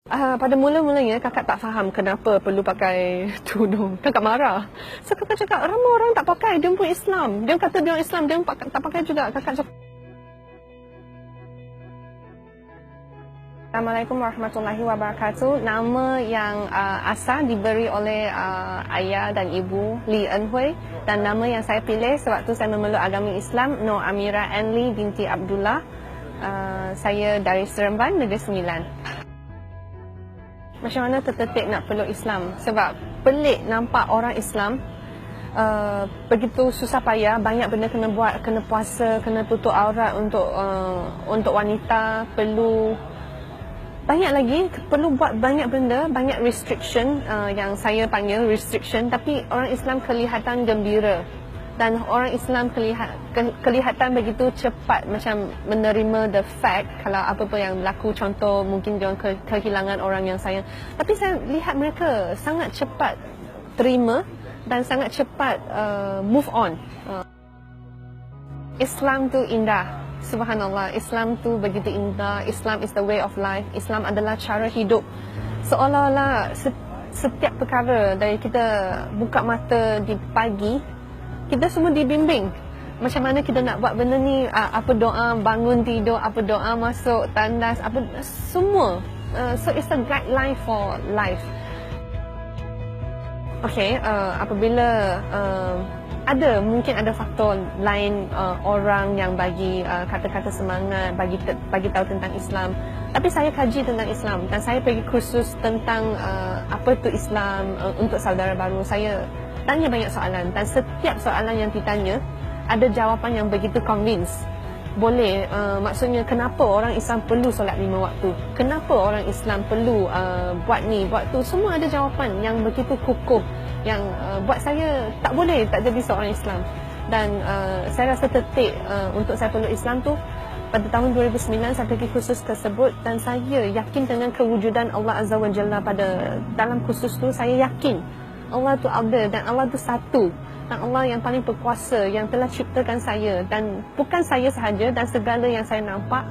Pada mula-mulanya kakak tak faham kenapa perlu pakai tudung. Kakak marah. So kakak cakap ramai orang tak pakai, dia pun Islam. Dia kata dia Islam, dia tak pakai juga. Kakak cakap Assalamualaikum warahmatullahi wabarakatuh. Nama yang asal diberi oleh ayah dan ibu Lee En Hui, dan nama yang saya pilih sewaktu saya memeluk agama Islam, Nur Amira Anli binti Abdullah. Saya dari Seremban, Negeri Sembilan. Macam mana terdetik nak peluk Islam? Sebab pelik nampak orang Islam begitu susah payah, banyak benda kena buat, kena puasa, kena tutup aurat untuk wanita, perlu banyak lagi, perlu buat banyak benda, banyak restriction, yang saya panggil restriction, tapi orang Islam kelihatan gembira. Dan orang Islam kelihatan begitu cepat macam menerima the fact kalau apa-apa yang berlaku. Contoh mungkin dia kehilangan orang yang sayang. Tapi saya lihat mereka sangat cepat terima dan sangat cepat move on. Islam tu indah. Subhanallah, Islam tu begitu indah. Islam is the way of life. Islam adalah cara hidup. Seolah-olah setiap perkara dari kita buka mata di pagi, kita semua dibimbing macam mana kita nak buat benda ni, apa doa bangun tidur, apa doa masuk tandas, apa semua. So it's a guideline for life. Okay, apabila mungkin ada faktor lain, orang yang bagi kata-kata semangat, bagi tahu tentang Islam. Tapi saya kaji tentang Islam dan saya pergi kursus tentang apa itu Islam untuk saudara baru. Saya tanya banyak soalan dan setiap soalan yang ditanya ada jawapan yang begitu convince. Boleh, maksudnya kenapa orang Islam perlu solat 5 waktu? Kenapa orang Islam perlu buat ni, buat tu? Semua ada jawapan yang begitu kukuh yang buat saya tak boleh tak jadi seorang Islam. Dan saya rasa tertik untuk saya peluk Islam tu pada tahun 2009 saya pergi kursus tersebut dan saya yakin dengan kewujudan Allah Azza wa Jalla dalam kursus tu. Saya yakin Allah tu ada dan Allah tu satu, dan Allah yang paling berkuasa yang telah ciptakan saya, dan bukan saya sahaja dan segala yang saya nampak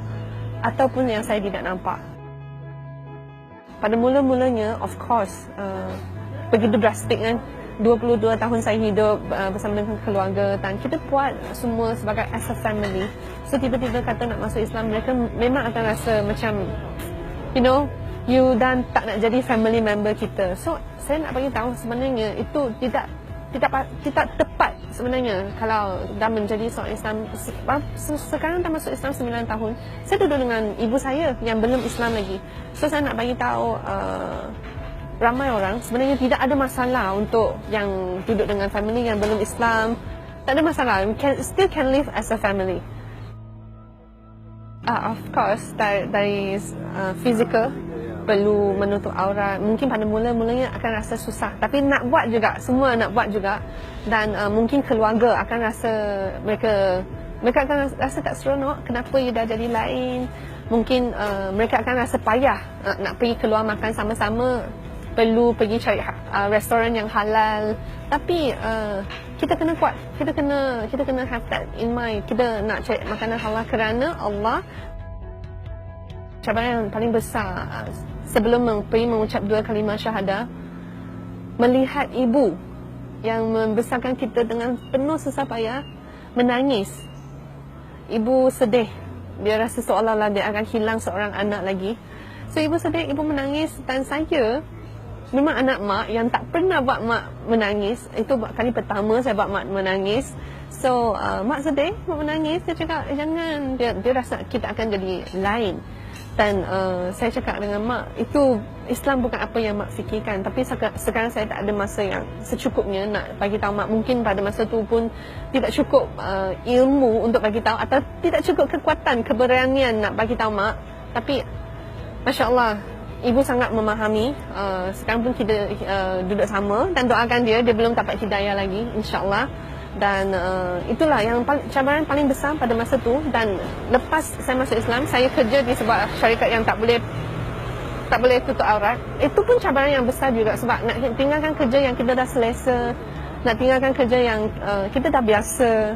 ataupun yang saya tidak nampak. Pada mula-mulanya of course begitu drastik kan. 22 tahun saya hidup bersama dengan keluarga dan kita buat semua sebagai as a family. So tiba-tiba kata nak masuk Islam, mereka memang akan rasa macam you dan tak nak jadi family member kita. So saya nak bagi tahu sebenarnya itu tidak tepat sebenarnya kalau dah menjadi seorang Islam. Sekarang dah masuk Islam 9 tahun. Saya duduk dengan ibu saya yang belum Islam lagi. So saya nak bagi tahu ramai orang sebenarnya tidak ada masalah untuk yang duduk dengan family yang belum Islam. Tak ada masalah. We still can live as a family. Of course dari physical perlu menutup aurat. Mungkin pada mula-mulanya akan rasa susah, tapi nak buat juga, semua nak buat juga. Dan mungkin keluarga akan rasa mereka akan rasa tak seronok, kenapa you dah jadi lain. Mungkin mereka akan rasa payah nak pergi keluar makan sama-sama, perlu pergi cari restoran yang halal. Tapi kita kena kuat, kita kena have that in mind. Kita nak cari makanan halal kerana Allah. Cabaran yang paling besar sebelum pergi mengucap 2 kalimah syahadah, melihat ibu yang membesarkan kita dengan penuh susah payah menangis. Ibu sedih, dia rasa seolah-olah dia akan hilang seorang anak lagi. So ibu sedih, ibu menangis, dan saya memang anak mak yang tak pernah buat mak menangis. Itu kali pertama saya buat mak menangis. So mak sedih, mak menangis. Dia cakap jangan, dia rasa kita akan jadi lain. Dan saya cakap dengan mak, itu Islam bukan apa yang mak fikirkan. Tapi sekarang saya tak ada masa yang secukupnya nak bagi tahu mak. Mungkin pada masa tu pun tidak cukup ilmu untuk bagi tahu, atau tidak cukup kekuatan, keberanian nak bagi tahu mak. Tapi Masya Allah, ibu sangat memahami. Sekarang pun kita duduk sama dan doakan dia belum dapat hidayah lagi, insya-Allah. Dan itulah yang cabaran paling besar pada masa tu. Dan lepas saya masuk Islam, saya kerja di sebuah syarikat yang tak boleh tutup aurat. Itu pun cabaran yang besar juga, sebab nak tinggalkan kerja yang kita dah selesa nak tinggalkan kerja yang kita dah biasa,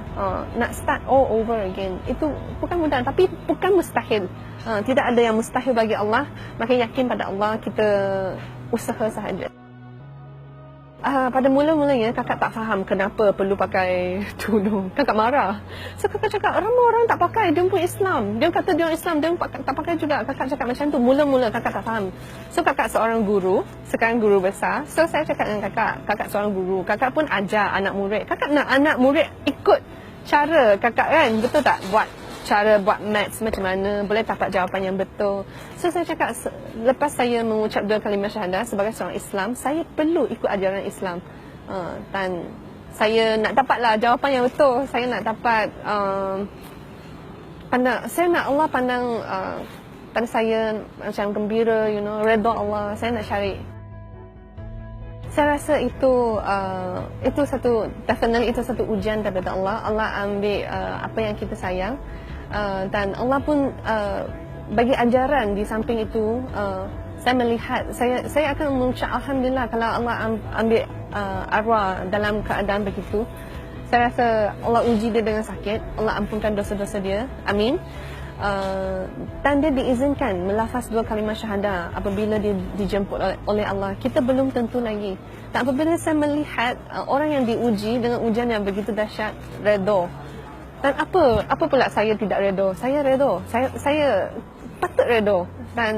nak start all over again. Itu bukan mudah, tapi bukan mustahil. Tidak ada yang mustahil bagi Allah. Makin yakin pada Allah, kita usaha sahaja. Pada mula-mulanya kakak tak faham kenapa perlu pakai tudung. Kakak marah. So kakak cakap, ramai orang tak pakai, dia pun Islam. Dia kata dia Islam, dia tak pakai juga. Kakak cakap macam tu. Mula-mula kakak tak faham. So kakak seorang guru, sekarang guru besar. So saya cakap dengan kakak seorang guru. Kakak pun ajar anak murid. Kakak nak anak murid ikut cara kakak kan, betul tak? Cara buat maths macam mana, boleh dapat jawapan yang betul. So saya cakap, lepas saya mengucap 2 kalimah syahadah sebagai seorang Islam, saya perlu ikut ajaran Islam. Dan saya nak dapatlah jawapan yang betul. Saya nak dapat saya nak Allah pandang pada saya macam gembira, redha Allah. Saya nak cari. Saya rasa itu satu ujian daripada Allah. Allah ambil apa yang kita sayang, dan Allah pun bagi ajaran di samping itu. Saya melihat, saya akan mengucap alhamdulillah kalau Allah ambil arwah dalam keadaan begitu. Saya rasa Allah uji dia dengan sakit, Allah ampunkan dosa-dosa dia, amin. Dan dia diizinkan melafaz 2 kalimah syahadah apabila dia dijemput oleh Allah. Kita belum tentu lagi. Dan apabila saya melihat orang yang diuji dengan ujian yang begitu dahsyat, redha. Dan apa pula saya tidak redha? Saya redha. Saya patut redha. Dan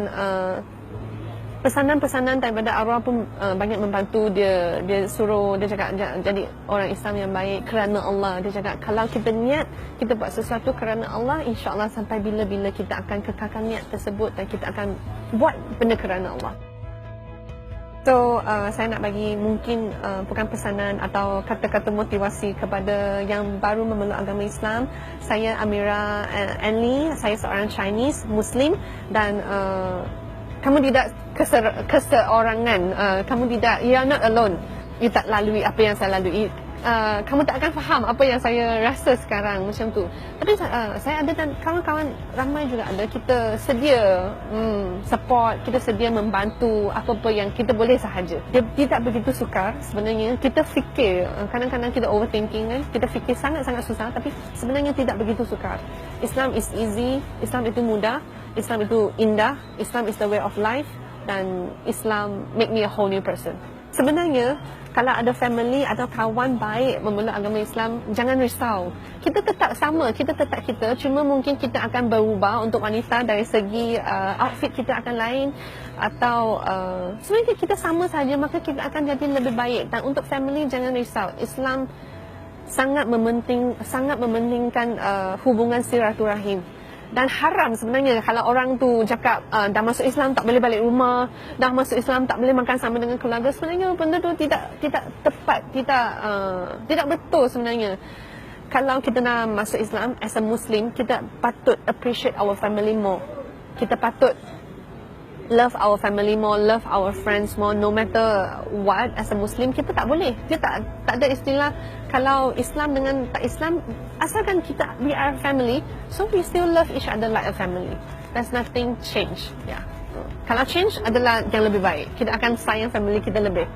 pesanan-pesanan daripada arwah pun banyak membantu dia. Dia suruh, dia cakap jadi orang Islam yang baik kerana Allah. Dia cakap kalau kita niat, kita buat sesuatu kerana Allah, insya-Allah sampai bila-bila kita akan kekalkan niat tersebut dan kita akan buat benda kerana Allah. So saya nak bagi mungkin bukan pesanan atau kata-kata motivasi kepada yang baru memeluk agama Islam. Saya Amira Anli, saya seorang Chinese Muslim, dan kamu tidak keseorangan. Kamu tidak, you are not alone. You tak lalui apa yang saya lalui. Kamu tak akan faham apa yang saya rasa sekarang macam tu. Tapi saya ada, dan kawan-kawan ramai juga ada. Kita sedia support, kita sedia membantu apa-apa yang kita boleh sahaja. Dia tidak begitu sukar sebenarnya. Kita fikir, kadang-kadang kita overthinking kan. Kita fikir sangat-sangat susah, tapi sebenarnya tidak begitu sukar. Islam is easy, Islam itu mudah, Islam itu indah, Islam is the way of life, dan Islam make me a whole new person. Sebenarnya, kalau ada family atau kawan baik memeluk agama Islam, jangan risau. Kita tetap sama, kita tetap kita. Cuma mungkin kita akan berubah untuk wanita dari segi outfit kita akan lain. Atau sebenarnya kita sama saja, maka kita akan jadi lebih baik. Dan untuk family, jangan risau. Islam sangat mementingkan hubungan silaturahim. Dan haram sebenarnya kalau orang tu cakap dah masuk Islam tak boleh balik rumah, dah masuk Islam tak boleh makan sama dengan keluarga. Sebenarnya benda tu tidak tepat, tidak betul sebenarnya. Kalau kita nak masuk Islam as a Muslim, kita patut appreciate our family more. Kita patut love our family more, love our friends more, no matter what. As a Muslim, kita tak boleh. Dia tak ada istilah kalau Islam dengan tak Islam, asalkan kita we are family, so we still love each other like a family. There's nothing change. Yeah. Kalau change adalah yang lebih baik. Kita akan sayang family kita lebih.